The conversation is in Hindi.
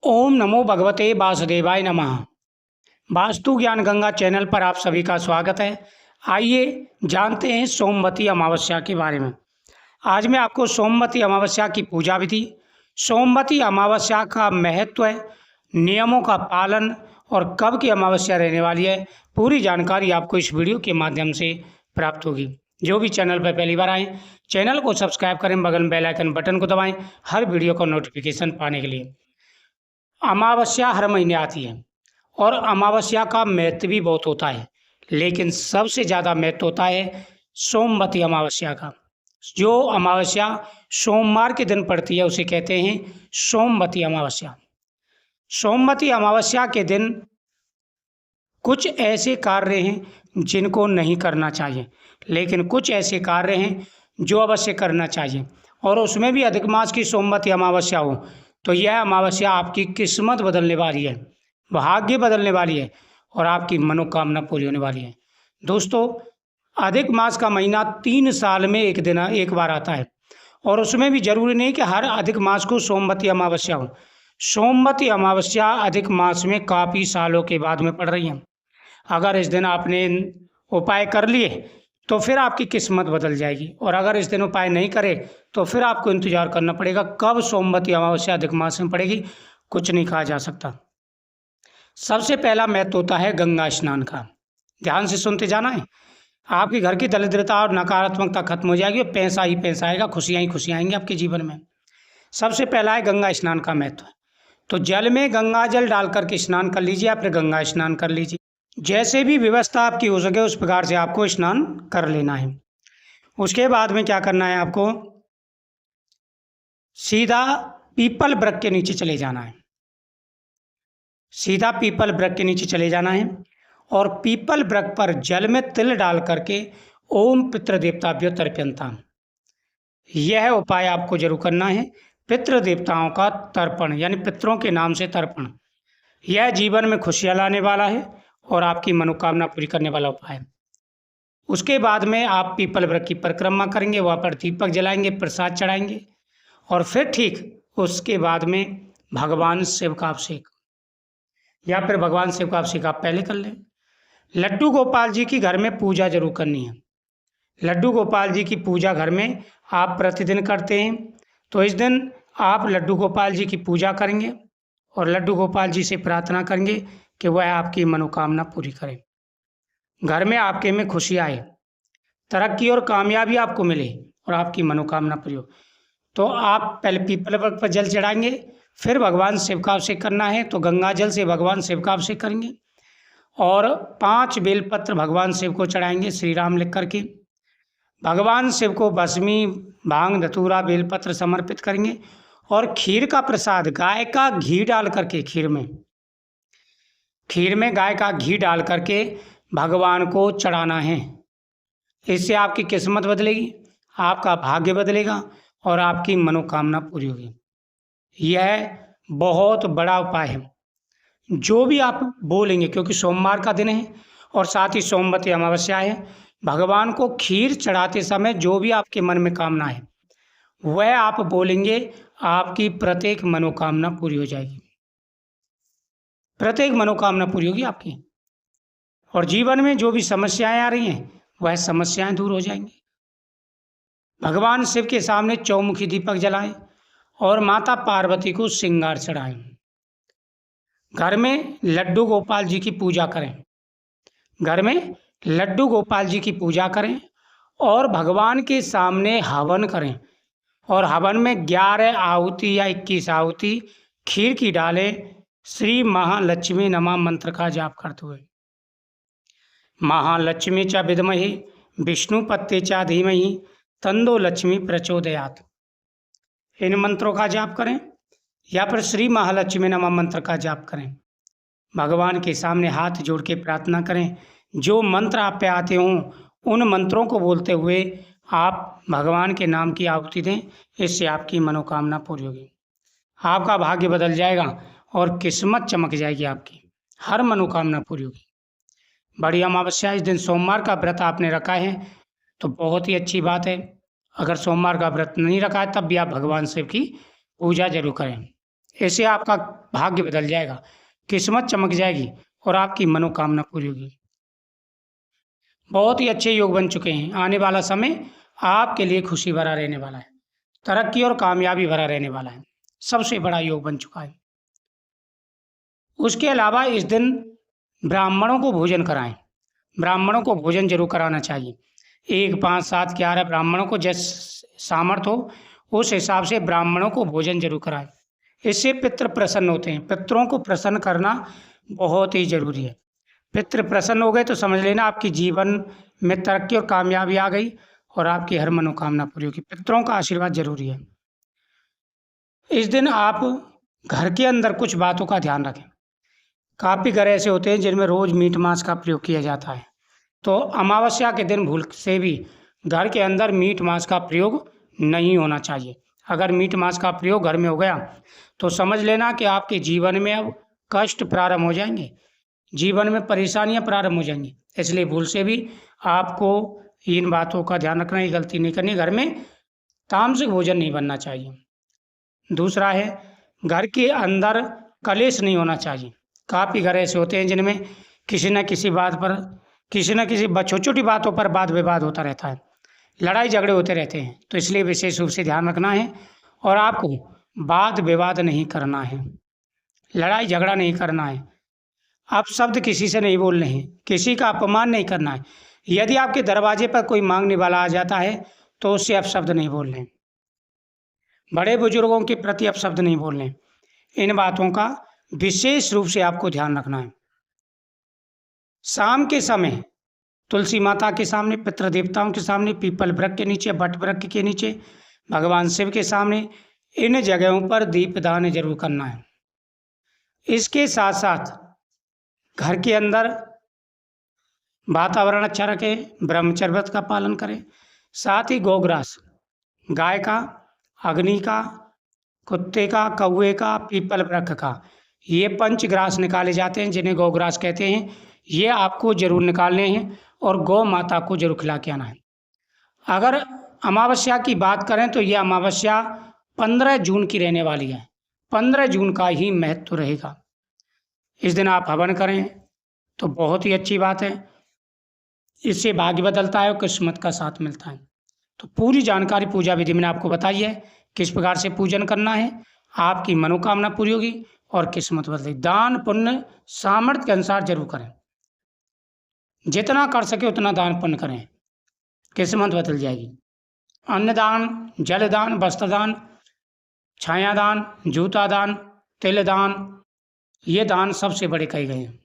ओम नमो भगवते वासुदेवाय नमः। वास्तु ज्ञान गंगा चैनल पर आप सभी का स्वागत है। आइए जानते हैं सोमवती अमावस्या के बारे में। आज मैं आपको सोमवती अमावस्या की पूजा विधि, सोमवती अमावस्या का महत्व, नियमों का पालन और कब की अमावस्या रहने वाली है, पूरी जानकारी आपको इस वीडियो के माध्यम से प्राप्त होगी। जो भी चैनल पर पहली बार आए, चैनल को सब्सक्राइब करें, बगल में बेल आइकन बटन को दबाएं हर वीडियो का नोटिफिकेशन पाने के लिए। अमावस्या हर महीने आती है और अमावस्या का महत्व भी बहुत होता है, लेकिन सबसे ज़्यादा महत्व होता है सोमवती अमावस्या का। जो अमावस्या सोमवार के दिन पड़ती है उसे कहते हैं सोमवती अमावस्या। सोमवती अमावस्या के दिन कुछ ऐसे कार्य हैं जिनको नहीं करना चाहिए, लेकिन कुछ ऐसे कार्य हैं जो अवश्य करना चाहिए, और उसमें भी अधिक मास की सोमवती अमावस्या हो तो यह अमावस्या आपकी किस्मत बदलने वाली है, भाग्य बदलने वाली है और आपकी मनोकामना पूरी होने वाली है। दोस्तों, अधिक मास का महीना 3 साल में एक बार आता है, और उसमें भी जरूरी नहीं कि हर अधिक मास को सोमवती अमावस्या हो। सोमवती अमावस्या अधिक मास में काफ़ी सालों के बाद में पड़ रही है। अगर इस दिन आपने उपाय कर लिए तो फिर आपकी किस्मत बदल जाएगी, और अगर इस दिन उपाय नहीं करे तो फिर आपको इंतजार करना पड़ेगा कब सोमवती अमावस्या अधिक मास में पड़ेगी, कुछ नहीं कहा जा सकता। सबसे पहला महत्व होता है गंगा स्नान का। ध्यान से सुनते जाना है। आपके घर की दरिद्रता और नकारात्मकता खत्म हो जाएगी और पैसा ही पैसा आएगा, खुशियाँ ही खुशियाँ आएंगी आपके जीवन में। सबसे पहला है गंगा स्नान का महत्व। तो जल में गंगा जल डाल करके स्नान कर लीजिए, या फिर गंगा स्नान कर लीजिए। जैसे भी व्यवस्था आपकी हो सके उस प्रकार से आपको स्नान कर लेना है। उसके बाद में क्या करना है, आपको सीधा पीपल वृक्ष के नीचे चले जाना है। सीधा पीपल वृक्ष के नीचे चले जाना है और पीपल वृक्ष पर जल में तिल डाल करके ओम पितृदेवताभ्यो तर्पयन्ताम, यह उपाय आपको जरूर करना है। पितृदेवताओं का तर्पण यानी पितरों के नाम से तर्पण, यह जीवन में खुशियाँ लाने वाला है और आपकी मनोकामना पूरी करने वाला उपाय है। उसके बाद में आप पीपल वृक्ष की परिक्रमा करेंगे, वहाँ पर दीपक जलाएंगे, प्रसाद चढ़ाएंगे, और फिर ठीक उसके बाद में भगवान शिव का अभिषेक, या फिर भगवान शिव का अभिषेक आप पहले कर लें। लड्डू गोपाल जी की घर में पूजा जरूर करनी है। लड्डू गोपाल जी की पूजा घर में आप प्रतिदिन करते हैं, तो इस दिन आप लड्डू गोपाल जी की पूजा करेंगे और लड्डू गोपाल जी से प्रार्थना करेंगे कि वह आपकी मनोकामना पूरी करें, घर में आपके में खुशी आए, तरक्की और कामयाबी आपको मिले और आपकी मनोकामना पूरी हो। तो आप पहले पीपल वृक्ष पर जल चढ़ाएंगे, फिर भगवान शिव का अभिषेक करना है, तो गंगा जल से भगवान शिव का अभिषेक करेंगे और 5 बेलपत्र भगवान शिव को चढ़ाएंगे श्री राम लिख करके। भगवान शिव को भस्मी, भांग, धतूरा, बेलपत्र समर्पित करेंगे और खीर का प्रसाद, गाय का घी डाल करके, खीर में गाय का घी डाल करके भगवान को चढ़ाना है। इससे आपकी किस्मत बदलेगी, आपका भाग्य बदलेगा और आपकी मनोकामना पूरी होगी। यह बहुत बड़ा उपाय है। जो भी आप बोलेंगे, क्योंकि सोमवार का दिन है और साथ ही सोमवती अमावस्या है, भगवान को खीर चढ़ाते समय जो भी आपके मन में कामना है वह आप बोलेंगे, आपकी प्रत्येक मनोकामना पूरी हो जाएगी, प्रत्येक मनोकामना पूरी होगी आपकी, और जीवन में जो भी समस्याएं आ रही हैं वह समस्याएं दूर हो जाएंगी। भगवान शिव के सामने चौमुखी दीपक जलाएं और माता पार्वती को श्रृंगार चढ़ाएं। घर में लड्डू गोपाल जी की पूजा करें, घर में लड्डू गोपाल जी की पूजा करें और भगवान के सामने हवन करें, और हवन में 11 आहुति या 21 आहुति खीर की डालें, श्री महालक्ष्मी नमः मंत्र का जाप करते हुए। महालक्ष्मी च विद्महे विष्णुपत्ते च धीमहि तन्नो लक्ष्मी प्रचोदयात्, इन मंत्रों का जाप करें या फिर श्री महालक्ष्मी नमः मंत्र का जाप करें। भगवान के सामने हाथ जोड़ के प्रार्थना करें। जो मंत्र आप पे आते हों उन मंत्रों को बोलते हुए आप भगवान के नाम की आहुति दें, इससे आपकी मनोकामना पूरी होगी, आपका भाग्य बदल जाएगा और किस्मत चमक जाएगी, आपकी हर मनोकामना पूरी होगी। बड़ी अमावस्या, इस दिन सोमवार का व्रत आपने रखा है तो बहुत ही अच्छी बात है। अगर सोमवार का व्रत नहीं रखा है तब भी आप भगवान शिव की पूजा जरूर करें। इससे आपका भाग्य बदल जाएगा, किस्मत चमक जाएगी और आपकी मनोकामना पूरी होगी। बहुत ही अच्छे योग बन चुके हैं। आने वाला समय आपके लिए खुशी भरा रहने वाला है, तरक्की और कामयाबी भरा रहने वाला है। सबसे बड़ा योग बन चुका है। उसके अलावा इस दिन ब्राह्मणों को भोजन कराएं। ब्राह्मणों को भोजन जरूर कराना चाहिए। 1, 5, 7, 11 ब्राह्मणों को जिस सामर्थ्य हो उस हिसाब से ब्राह्मणों को भोजन जरूर कराएं। इससे पितृ प्रसन्न होते हैं। पितरों को प्रसन्न करना बहुत ही जरूरी है। पितृ प्रसन्न हो गए तो समझ लेना आपकी जीवन में तरक्की और कामयाबी आ गई और आपकी हर मनोकामना पूरी होगी। पितरों का आशीर्वाद जरूरी है। इस दिन आप घर के अंदर कुछ बातों का ध्यान रखें। काफ़ी घर ऐसे होते हैं जिनमें रोज मीट मांस का प्रयोग किया जाता है, तो अमावस्या के दिन भूल से भी घर के अंदर मीट मांस का प्रयोग नहीं होना चाहिए। अगर मीट मांस का प्रयोग घर में हो गया तो समझ लेना कि आपके जीवन में अब कष्ट प्रारंभ हो जाएंगे, जीवन में परेशानियां प्रारंभ हो जाएंगी। इसलिए भूल से भी आपको इन बातों का ध्यान रखना, ये गलती नहीं करनी। घर में तामसिक भोजन नहीं बनना चाहिए। दूसरा है, घर के अंदर कलेश नहीं होना चाहिए। काफ़ी घर ऐसे होते हैं जिनमें किसी न किसी बात पर, किसी न किसी छोटी छोटी बातों पर वाद विवाद होता रहता है, लड़ाई झगड़े होते रहते हैं। तो इसलिए विशेष रूप से ध्यान रखना है और आपको वाद विवाद नहीं करना है, लड़ाई झगड़ा नहीं करना है, अपशब्द किसी से नहीं बोलने हैं, किसी का अपमान नहीं करना है। यदि आपके दरवाजे पर कोई मांगने वाला आ जाता है तो उससे अपशब्द नहीं बोलने, बड़े बुजुर्गों के प्रति अपशब्द नहीं बोलने। इन बातों का विशेष रूप से आपको ध्यान रखना है। शाम के समय तुलसी माता के सामने, पितृ देवताओं के सामने, पीपल वृक्ष के नीचे, बट वृक्ष के नीचे, भगवान शिव के सामने, इन जगहों पर दीपदान जरूर करना है। इसके साथ साथ घर के अंदर वातावरण अच्छा रखें, ब्रह्मचर्य व्रत का पालन करें। साथ ही गौग्रास, गाय का, अग्नि का, कुत्ते का, कौवे का, पीपल वृक्ष का, ये पंचग्रास निकाले जाते हैं जिन्हें गौग्रास कहते हैं। ये आपको जरूर निकालने हैं और गौ माता को जरूर खिला के आना है। अगर अमावस्या की बात करें तो यह अमावस्या 15 जून की रहने वाली है। 15 जून का ही महत्व रहेगा। इस दिन आप हवन करें तो बहुत ही अच्छी बात है। इससे भाग्य बदलता है और किस्मत का साथ मिलता है। तो पूरी जानकारी पूजा विधि में आपको बताई है, किस प्रकार से पूजन करना है, आपकी मनोकामना पूरी होगी और किस्मत बदलेगी। दान पुण्य सामर्थ्य के अनुसार जरूर करें, जितना कर सके उतना दान पुण्य करें, किस्मत बदल जाएगी। अन्नदान, जलदान, वस्त्रदान, छायादान, जूता दान, तिल दान, ये दान सबसे बड़े कहे गए हैं।